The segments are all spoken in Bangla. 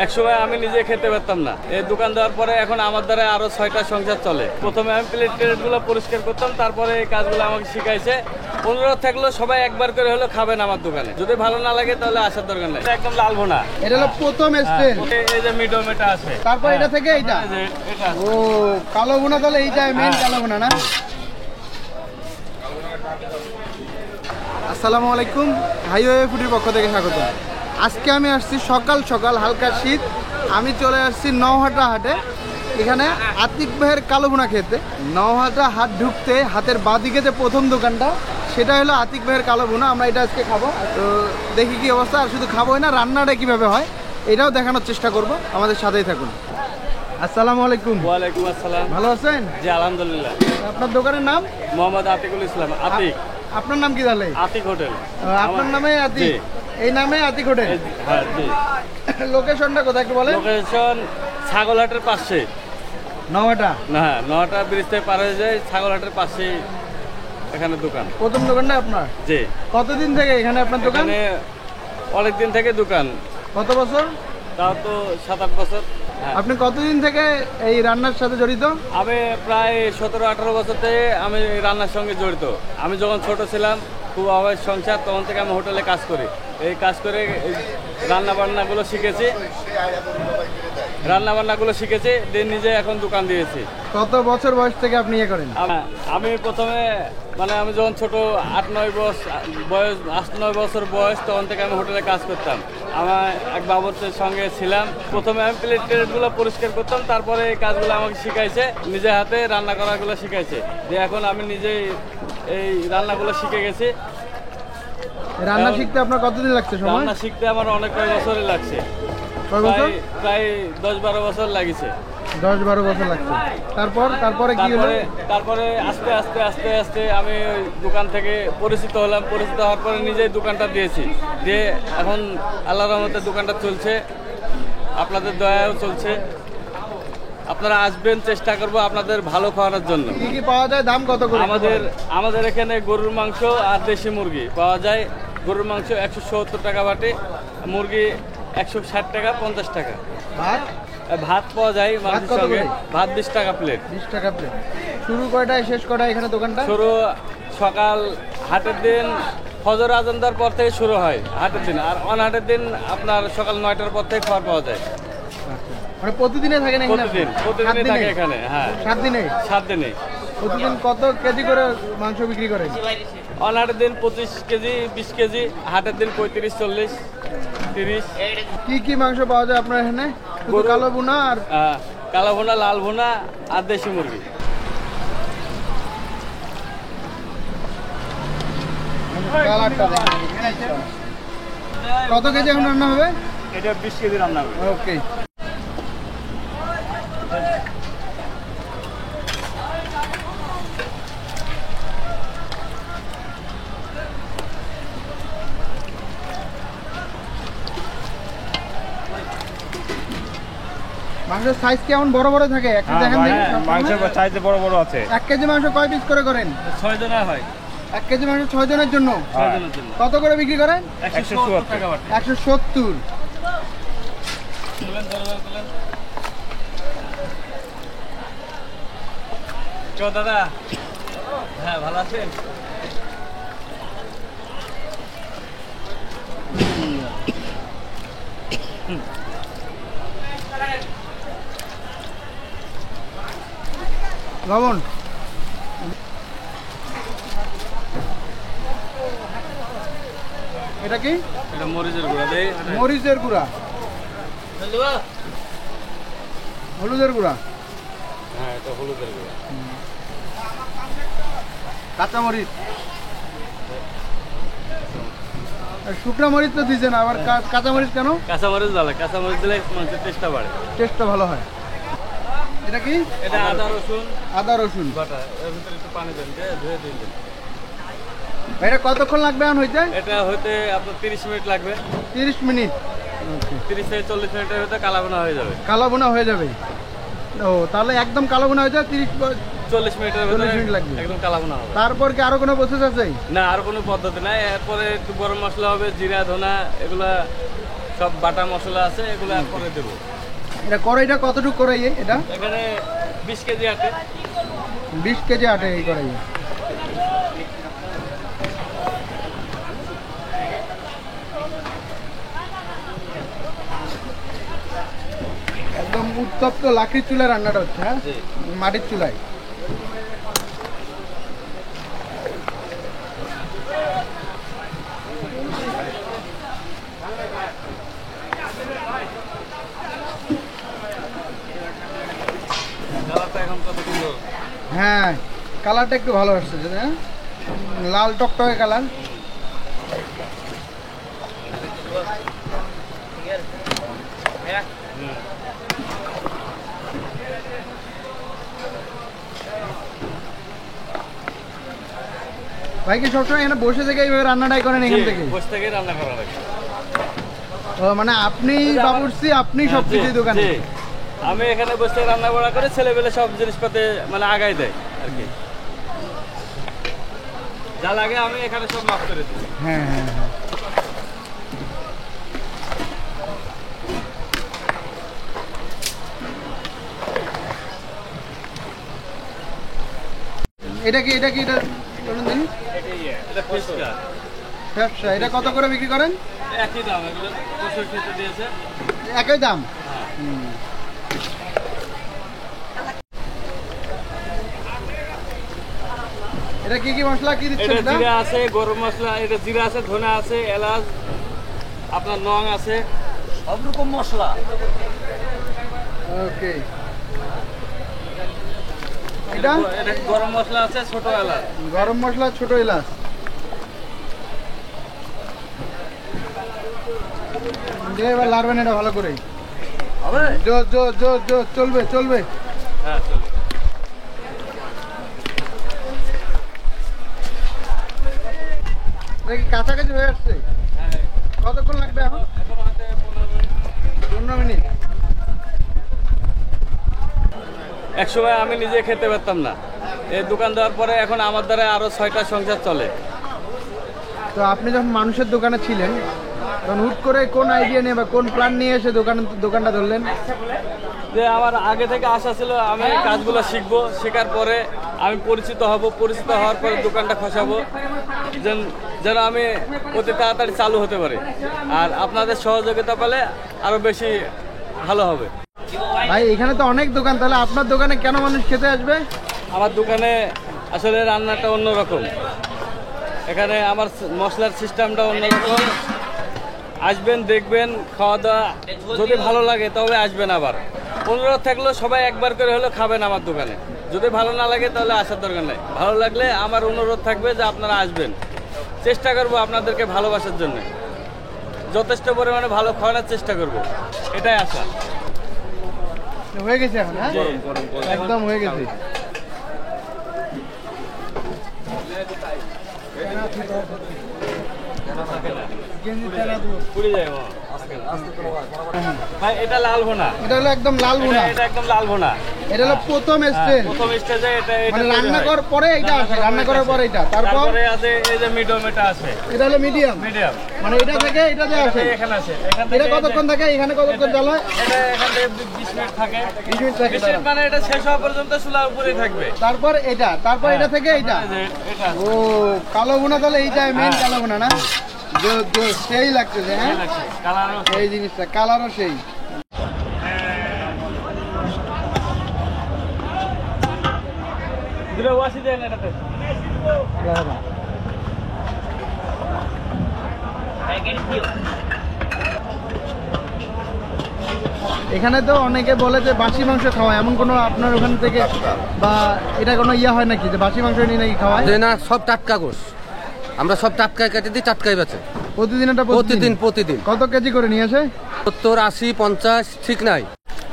একসময় আমি নিজে খেতে পারতাম না, এই দোকান দেওয়ার পরে এখন আমার দ্বারা আরো 6টা সংসার চলে। প্রথমে আমি প্লেটগুলো পরিষ্কার করতাম, তারপরে এই কাজগুলো আমাকে শিখাইছে। অনুরোধ থাকলো সবাই একবার করে হলো খাবেন আমার দোকানে, যদি ভালো না লাগে তাহলে আসার দরকার নেই। একদম লাল ভুনা, এটা হলো প্রথম স্টেজ। এই যে মিডিয়াম এটা আছে, তারপর এটা থেকে এইটা। এটা ও কালো ভুনা, তাহলে এইটা মেইন কালো ভুনা না? আসসালামু আলাইকুম, হাইওয়ে ফুডের পক্ষ থেকে স্বাগত। আজকে আমি আসছি সকাল সকাল, হালকা শীত। আমি চলে আসছি নওহাটা হাটে, এখানে আতিক ভাইয়ের কালো ভুনা খেতে। নওহাটা হাট ঢুকতে হাতের বাঁদিকে যে প্রথম দোকানটা, সেটা হলো আতিক ভাইয়ের কালো ভুনা। আমরা এটা আজকে খাবো, তো দেখি কি অবস্থা। আর শুধু খাবোই না, রান্নাটা কীভাবে হয় এটাও দেখানোর চেষ্টা করব। আমাদের সাথেই থাকুন। আসসালামু আলাইকুম। ওয়ালাইকুম আসসালাম। ভালো আছেন? জি আলহামদুলিল্লাহ। আপনার দোকানের নাম? মোহাম্মদ আতিকুল ইসলাম। আতিক। আপনার নাম কি তাহলে? আতিক হোটেল। আপনার নামে আতিক? এই নামে আতিক হোটেল? হ্যাঁ জি। লোকেশনটা কোথায় একটু বলেন? লোকেশন ছাগলহাটের পাশে। নওহাটা? না, নওহাটা ব্রিজ থেকে পার হয়ে যায়, ছাগলহাটের পাশে এখানে দোকান। প্রথম দোকানটা আপনার? জি। কতদিন থেকে এখানে আপনার দোকান? এখানে অনেক দিন থেকে দোকান। কত বছর? তাও তো 7-8 বছর। হ্যাঁ। আপনি কতদিন থেকে এই রান্নার সাথে জড়িত? আমি প্রায় 17-18 বছর থেকে আমি রান্নার সঙ্গে জড়িত। আমি যখন ছোট ছিলাম, খুব অভাবের সংসার, তখন থেকে আমি হোটেলে কাজ করি। এই কাজ করে রান্নাবান্নাগুলো শিখেছি, দিয়ে নিজে এখন দোকান দিয়েছি। কত বছর বয়স থেকে আপনি ইয়ে করেন? আমি প্রথমে আমি যখন ছোট 8-9 বছর বয়স, তখন থেকে আমি হোটেলে কাজ করতাম। আমার এক বাবুর্চির সঙ্গে ছিলাম। প্রথমে আমি প্লেটগুলো পরিষ্কার করতাম, তারপরে এই কাজগুলো আমাকে শিখাইছে, নিজে হাতে রান্না করাগুলো শিখাইছে। যে এখন আমি নিজেই এই রান্নাগুলো শিখে গেছি। রান্না শিখতে আপনার কতদিন লাগছে সময়? রান্না শিখতে আমার অনেক বছরই লাগছে, কয় বছর? প্রায় 10-12 বছর লাগিছে। 10-12 বছর লাগছে। তারপরে কি হলো? তারপরে আস্তে আস্তে আমি ওই দোকান থেকে পরিচিত হলাম। পরিচিত হওয়ার পরে নিজেই দোকানটা দিয়েছি। দিয়ে এখন আল্লাহর রহমতে দোকানটা চলছে, আপনাদের দয়াও চলছে। আপনারা আসবেন, চেষ্টা করবো আপনাদের ভালো খাওয়ানোর জন্য। কি কি পাওয়া যায়, দাম কত করে? আমাদের এখানে গরুর মাংস আর দেশি মুরগি পাওয়া যায়। গরুর মাংস 170 টাকা বাটি, মুরগি 160 টাকা, 50 টাকা। ভাত পাওয়া যায় মাংসের সঙ্গে। ভাত 20 টাকা প্লেট। 20 টাকা প্লেট। শুরু কয়টায়, শেষ কয়টায় এখানে দোকানটা? শুরু সকাল, হাটের দিন ফজর আজান দেওয়ার পর থেকে শুরু হয় হাটের দিন। আর অনহাটের দিন আপনার সকাল 9টার পর থেকে খাবার পাওয়া যায়। মানে প্রতিদিনে থাকেন এখানে? প্রতিদিনই থাকে এখানে। হ্যাঁ, 7 দিনে? 7 দিনে। প্রতিদিন কত কেজি করে মাংস বিক্রি করেন? অনহাটের দিন 25 কেজি, 20 কেজি। হাটের দিন 35, 40, 30। কি কি মাংস পাওয়া যায় আপনার এখানে? কালো ভুনা আর কালো ভুনা, লাল ভুনা আর দেশি মুরগি। কত কেজি এখন রান্না হবে? এটা 20 কেজি রান্না হবে। ওকে। মাংসের সাইজ কেমন বড় বড় থাকে? একটা দেখেন দেখি। মাংসের সাইজ বড় বড় আছে। 1 কেজি মাংস কয় পিস করে করেন? 6 জনের হয়। 1 কেজি মাংস 6 জনের জন্য? 6 জনের জন্য। কত করে বিক্রি করেন? 170 টাকা বাটি। 170। কেউ দাদা? হ্যাঁ, ভালো আছেন? লবণ। এটা কি? এটা মরিচের গুঁড়া দেই। মরিচের গুঁড়া, হলুদের গুঁড়া। হ্যাঁ, এটা হলুদের গুঁড়া। কাঁচা মরিচ আর শুকনা মরিচ তো দিয়েছেন, আবার কাঁচা মরিচ কেন? কাঁচা মরিচ দিলে মাংসের টেস্টটা বাড়ে। টেস্টটা ভালো হয়। এটা কি? এটা আদা রসুন। আদা রসুন বাটা। এর ভিতরে একটু পানি দেন, ধুয়ে দিন। এটা কতক্ষণ লাগবে এখন হইতে? এটা হইতে আপনার 30 মিনিট লাগবে। 30 মিনিট। 30 থেকে 40 মিনিটের ভিতরে কালা ভুনা হয়ে যাবে। কালো ভুনা হয়ে যাবে? ও, তাহলে একদম কালো ভুনা হয়ে যায় 30-40 মিনিটের ভিতরে একদম কালা ভুনা হবে। তারপর কি আরো কোনো প্রসেস আছে? না, আর কোনো পদ্ধতি নাই। এরপরে একটু গরম মশলা হবে, জিরা, ধনা, এগুলা সব বাটা মশলা আছে, এগুলো করে দেবো। এটা কড়াইটা কতটুকু কড়াই এটা? এখানে 20 কেজি আটে। 20 কেজি আটে এই কড়াই। একদম উত্তপ্ত লাকড়ির চুলায় রান্নাটা হচ্ছে, হ্যাঁ, মাটির চুলায়। এখন কত কিলো? হ্যাঁ, কালারটা একটু ভালো আসছে, হ্যাঁ, লাল টকটকে কালার। ভাই কি সবসময় এখানে বসে থেকে এইভাবে রান্নাটাই করেন এখান থেকে? বসে থেকে রান্না করা লাগে। ও মানে আপনি বাবুর্চি, আপনি সবকিছু দোকানে? আমি এখানে বসে রান্না বাড়া করে ছেলেবেলে সব জিনিসপাতি মানে আগাই দেয় আর কি, যা লাগে আমি এখানে সব মাফ করে দিই। হ্যাঁ হ্যাঁ হ্যাঁ। এটা কি এটা বলুন দেখি। এটা ফুচকা। ব্যবসা এটা কত করে বিক্রি করেন? একই দাম, এগুলো 65 দিয়েছে। একই দাম? এটা কি কি মশলা কি দিচ্ছেন? এটা জিরা আছে, গরম মশলা, এটা জিরা আছে, ধনে আছে, এলাচ, আপনার লং আছে, সব রকম মশলা। ওকে। এটা গরম মশলা আছে, ছোট এলাচ। গরম মশলা, ছোট এলাচ। এবার লাড়বেন এটা ভালো করে। চলবে চলবে। হ্যাঁ চলবে। দেখি কাছাকাছি হয়ে আসছে। কতক্ষণ লাগবে এখন? 15 মিনিট। একসময় আমি নিজে খেতে পারতাম না, এই দোকান দেওয়ার পরে এখন আমার দ্বারা আরো 6টা সংসার চলে। তো আপনি যখন মানুষের দোকানে ছিলেন তখন হুট করে কোন আইডিয়া নিয়ে বা কোন প্ল্যান নিয়ে এসে দোকানটা ধরলেন? যে আমার আগে থেকে আশা ছিল আমি কাজগুলো শিখবো, শেখার পরে আমি পরিচিত হব, পরিচিত হওয়ার পরে দোকানটা খসাবো, যেন আমি অতি তাড়াতাড়ি চালু হতে পারি। আর আপনাদের সহযোগিতা পেলে আরো বেশি ভালো হবে। ভাই এখানে তো অনেক দোকান, তাহলে আপনার দোকানে কেন মানুষ খেতে আসবে? আমার দোকানে আসলে রান্নাটা অন্যরকম, এখানে আমার মশলার সিস্টেমটা অন্যরকম। আসবেন, দেখবেন, খাওয়া দাওয়া যদি ভালো লাগে তবে আসবেন। আবার অনুরোধ থাকলো সবাই একবার করে হলেও খাবেন আমার দোকানে। যদি ভালো না লাগে তাহলে আসার দরকার নেই। ভালো লাগলে আমার অনুরোধ থাকবে যে আপনারা আসবেন। চেষ্টা করবো আপনাদেরকে ভালোবাসার জন্য, যথেষ্ট পরিমাণে ভালো খাওয়ানোর চেষ্টা করব, এটাই আশা। হয়ে গেছে এখন? হ্যাঁ একদম হয়ে গেছে। পুড়ে যায় ভাই, এটা লাল ভুনা। এটা হলো একদম লাল ভুনা। এটা একদম লাল ভুনা। এটা হলো প্রথম স্টেজ। প্রথম স্টেজে এটা মানে রান্না করার পরে এটা আসে, রান্না করার পরে এটা, তারপরে আছে এই যে মিডিয়াম, এটা আছে, এটা হলো মিডিয়াম। মিডিয়াম মানে এটা থেকে এটা যে আসে এখানে আসে। এটা কতক্ষণ থাকে? এখানে কতক্ষণ জাল হয়? এটা এখান থেকে 20 মিনিট থাকে। 20 মিনিট থাকে। 20 মিনিট মানে এটা শেষ হওয়া পর্যন্ত চুলার উপরেই থাকবে। তারপর এটা, তারপর এটা থেকে এটা। এটা ও কালো ভুনা, তাহলে এইটাই মেইন কালো ভুনা না? সেই লাগতেছে। হ্যাঁ এই জিনিসটা কালারও সেই। ওয়াশি দেন এটাতে। এখানে তো অনেকে বলে যে বাসি মাংস খাওয়ায়, এমন কোনো আপনার ওখান থেকে বা এটা কোনো ইয়া হয় নাকি যে বাসি মাংস নিয়ে নাকি খাওয়ায়? না, সব টাটকা গোশ, আমরা সব টাটকায় কেটে দিই, টাটকাই বেচে। প্রতিদিন? এটা প্রতিদিন। কত কেজি করে নিয়ে আসে? 70, 80, 50 ঠিক নাই।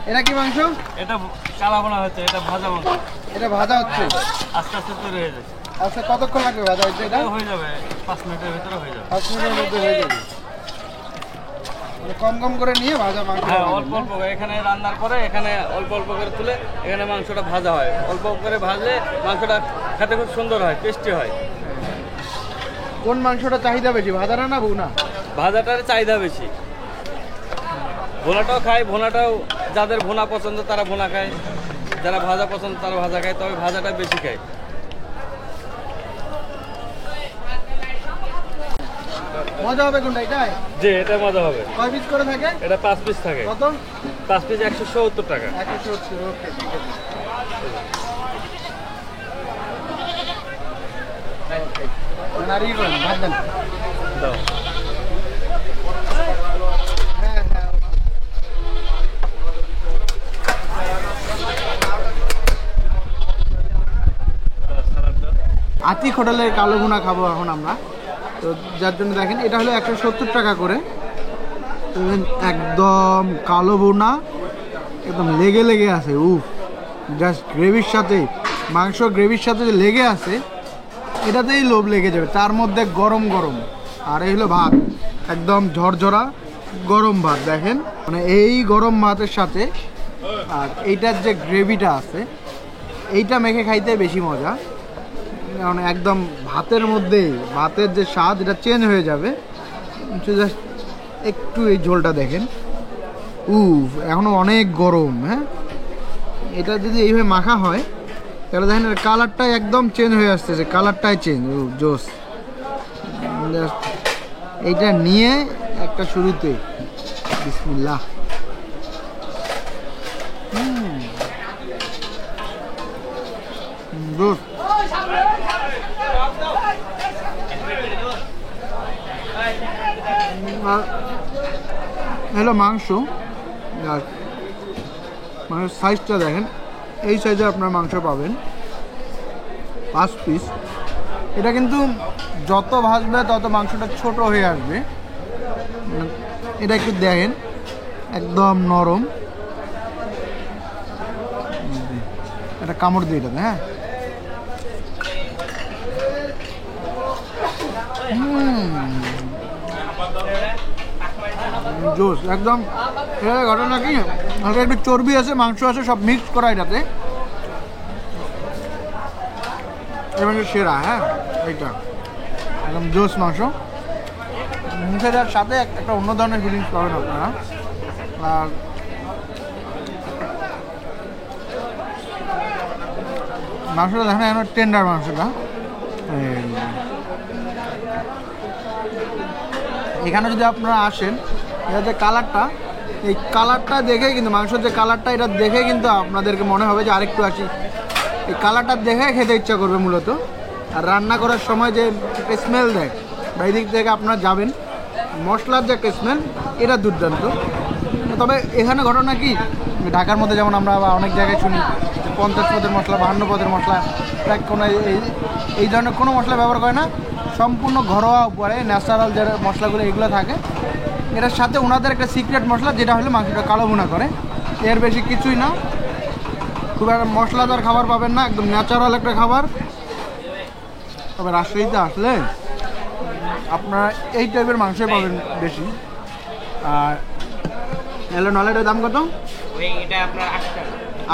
এটা কি মাংস? এটা কালা ভুনা হচ্ছে, এটা ভাজা মাংস। এটা ভাজা হচ্ছে, আস্তে আস্তে তৈরি হয়ে যাচ্ছে। আচ্ছা কতক্ষণ লাগবে ভাজা হচ্ছে? এটা হয়ে যাবে 5 মিনিটের ভিতরে হয়ে যাবে। 5 মিনিটের মধ্যে হয়ে যাবে। কম কম করে নিয়ে ভাজা মাংস। হ্যাঁ অল্প অল্প, এখানে রান্নার পরে এখানে অল্প অল্প করে তুলে এখানে মাংসটা ভাজা হয়। অল্প করে ভাজলে মাংসটা খেতে খুব সুন্দর হয়, টেস্টি হয়। কোন মাংসটা চাহিদা বেশি, ভাজাটা না ভুনা? ভাজাটার চাহিদা বেশি। ভোনাটাও খাই, ভোনাটাও যাদের ভোনা পছন্দ তারা ভোনা খায়, যারা ভাজা পছন্দ তারা ভাজা খায়, তবে ভাজাটা বেশি খায়। মজা হবে কোনটা এটাই? যে এটা মজা হবে। কয় পিস করে থাকে? এটা 5 পিস থাকে। কত? 5 পিস 170 টাকা। 170। ওকে, ঠিক আছে। আর ই করেন, ভাত দেন। দাও। হ্যাঁ হ্যাঁ। আতিক হোটেলের কালো ভুনা খাবো এখন আমরা। তো যার জন্য দেখেন এটা হলো 170 টাকা করে। একদম কালো ভুনা, একদম লেগে লেগে আছে। উফ, জাস্ট গ্রেভির সাথে, মাংস গ্রেভির সাথে যে লেগে আছে এটাতেই লোভ লেগে যাবে। তার মধ্যে গরম গরম, আর এই হলো ভাত, একদম ঝরঝরা গরম ভাত। দেখেন মানে এই গরম ভাতের সাথে আর এইটার যে গ্রেভিটা আছে এইটা মেখে খাইতে বেশি মজা। কারণ একদম ভাতের মধ্যে ভাতের যে স্বাদ এটা চেঞ্জ হয়ে যাবে। জাস্ট একটু এই ঝোলটা দেখেন, উফ, এখনো অনেক গরম। হ্যাঁ, এটা যদি এইভাবে মাখা হয় তাহলে দেখেন কালারটাই একদম চেঞ্জ হয়ে আসতেছে, কালারটাই চেঞ্জ। জোস। জাস্ট এইটা নিয়ে একটা শুরুতে বিসমিল্লাহ। জোস। হলো মাংস, আর মাংসের সাইজটা দেখেন, এই সাইজে আপনার মাংস পাবেন 5 পিস। এটা কিন্তু যত ভাজবে তত মাংসটা ছোট হয়ে আসবে। এটা একটু দেখেন, একদম নরম। এটা কামড় দিয়ে এটাতে। হ্যাঁ, জোস একদম। এটা ঘটনা কি, হালকা একটু চর্বি আছে, মাংস আছে, সব মিক্স করা এটাতে, এবং সেরা। হ্যাঁ, এইটা একদম জোস মাংস। মুখে দেওয়ার সাথে একটা অন্য ধরনের ফিলিংস পাবেন আপনারা। আর মাংসটা দেখেন এখন টেন্ডার মাংসটা। এখানে যদি আপনারা আসেন, এটা যে কালারটা, এই কালারটা দেখে কিন্তু মাংসের যে কালারটা এটা দেখে কিন্তু আপনাদেরকে মনে হবে যে আরেকটু আসি। এই কালারটা দেখে খেতে ইচ্ছা করবে মূলত। আর রান্না করার সময় যে একটা স্মেল দেয় বা এই দিক থেকে আপনারা যাবেন, মশলার যে একটা স্মেল, এটা দুর্দান্ত। তবে এখানে ঘটনা কি, ঢাকার মধ্যে যেমন আমরা অনেক জায়গায় শুনি 50 পদের মশলা, 52 পদের মশলা, কোনো এই ধরনের কোনো মশলা ব্যবহার করে না। সম্পূর্ণ ঘরোয়া উপরে ন্যাচারাল যে মশলাগুলো এগুলো থাকে। এটার সাথে ওনাদের একটা সিক্রেট মশলা, যেটা হলো মাংসটা কালো ভুনা করে। এর বেশি কিছুই না, খুব একটা মশলাদার খাবার পাবেন না, একদম ন্যাচারাল একটা খাবার। তবে রাজশাহীতে আসলে আপনারা এই টাইপের মাংসই পাবেন বেশি। আর এলো নলের দাম কত? এটা আপনার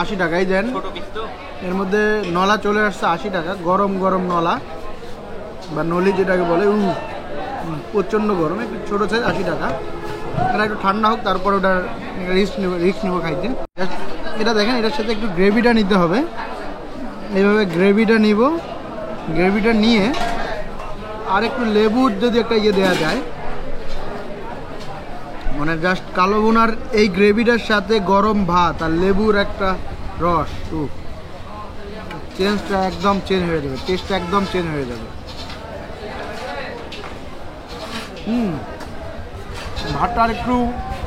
80 টাকাই দেন। এর মধ্যে নলা চলে আসছে 80 টাকা। গরম গরম নলা বা নলি যেটাকে বলে, প্রচণ্ড গরম, একটু ছোটো সাইজ 80 টাকা। এটা একটু ঠান্ডা হোক, তারপর ওটার রিস্ক নেবো খাইতে। এটা দেখেন, এটার সাথে একটু গ্রেভিটা নিতে হবে। এইভাবে গ্রেভিটা নিব, গ্রেভিটা নিয়ে আর একটু লেবুর যদি একটা ইয়ে দেওয়া যায়, মানে জাস্ট কালো ভুনার এই গ্রেভিটার সাথে গরম ভাত আর লেবুর একটা রস, চেঞ্জটা একদম চেঞ্জ হয়ে যাবে, টেস্টটা একদম চেঞ্জ হয়ে যাবে। ভাতটা আর একটু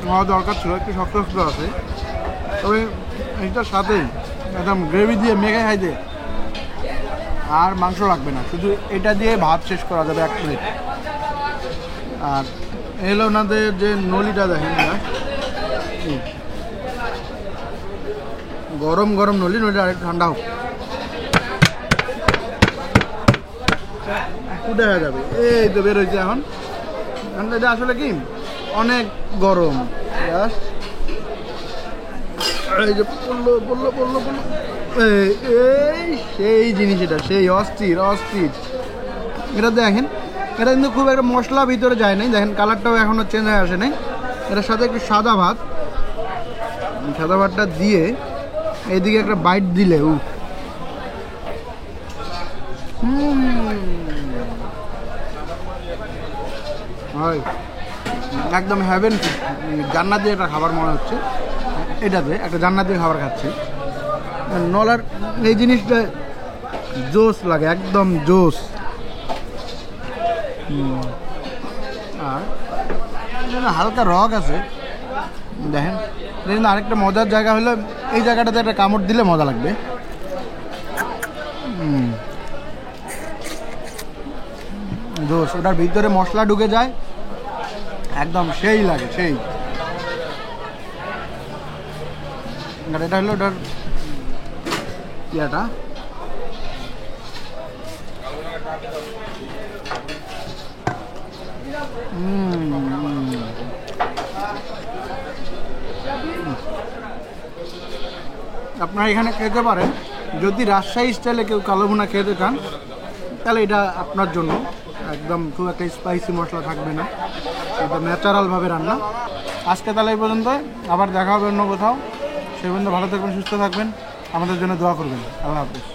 হওয়া দরকার ছিল, একটু শক্ত শক্ত আছে। তবে এইটার সাথেই একদম গ্রেভি দিয়ে মেখে খাইতে আর মাংস লাগবে না, শুধু এটা দিয়ে ভাত শেষ করা যাবে 1 প্লেট। আর এলো ওনাদের যে নলিটা দেখেন, গরম গরম নলিটা আরেকটু ঠান্ডা হোক, ফুটে হয়ে যাবে। এই তো বের হয়েছে এখন। এটা আসলে কি অনেক গরম, এই যে পড়লো পড়লো পড়লো পড়লো, এই সেই জিনিস, এটা সেই অস্থির অস্থির। এটা দেখেন, এটা কিন্তু খুব একটা মশলা ভিতরে যায় নাই। দেখেন কালারটাও এখনও চেঞ্জ হয়ে আসে নাই। এটার সাথে একটু সাদা ভাত, সাদা ভাতটা দিয়ে এইদিকে একটা বাইট দিলে হয় একদম হ্যাভেন, জান্নাতি একটা খাবার মনে হচ্ছে। এটাতে একটা জান্নাতি খাবার খাচ্ছি। নলার এই জিনিসটা জোস লাগে, একদম জোস। আর হালকা রক আছে দেখেন। দেখেন আরেকটা মজার জায়গা হলো এই জায়গাটাতে একটা কামড় দিলে মজা লাগবে। জোস, ওটার ভিতরে মশলা ঢুকে যায়, একদম সেই লাগে সেই। আর এটা হলো ওটার ইয়েটা। আপনারা এখানে খেতে পারেন, যদি রাজশাহী স্টাইলে কেউ কালো ভুনা খেতে চান তাহলে এটা আপনার জন্য। একদম খুব একটা স্পাইসি মশলা থাকবে না, এটা ন্যাচারালভাবে রান্না। আজকে তাহলে এই পর্যন্ত, আবার দেখা হবে অন্য কোথাও। সেই পর্যন্ত ভালো থাকবেন, সুস্থ থাকবেন, আমাদের জন্য দোয়া করবেন। আল্লাহ হাফিজ।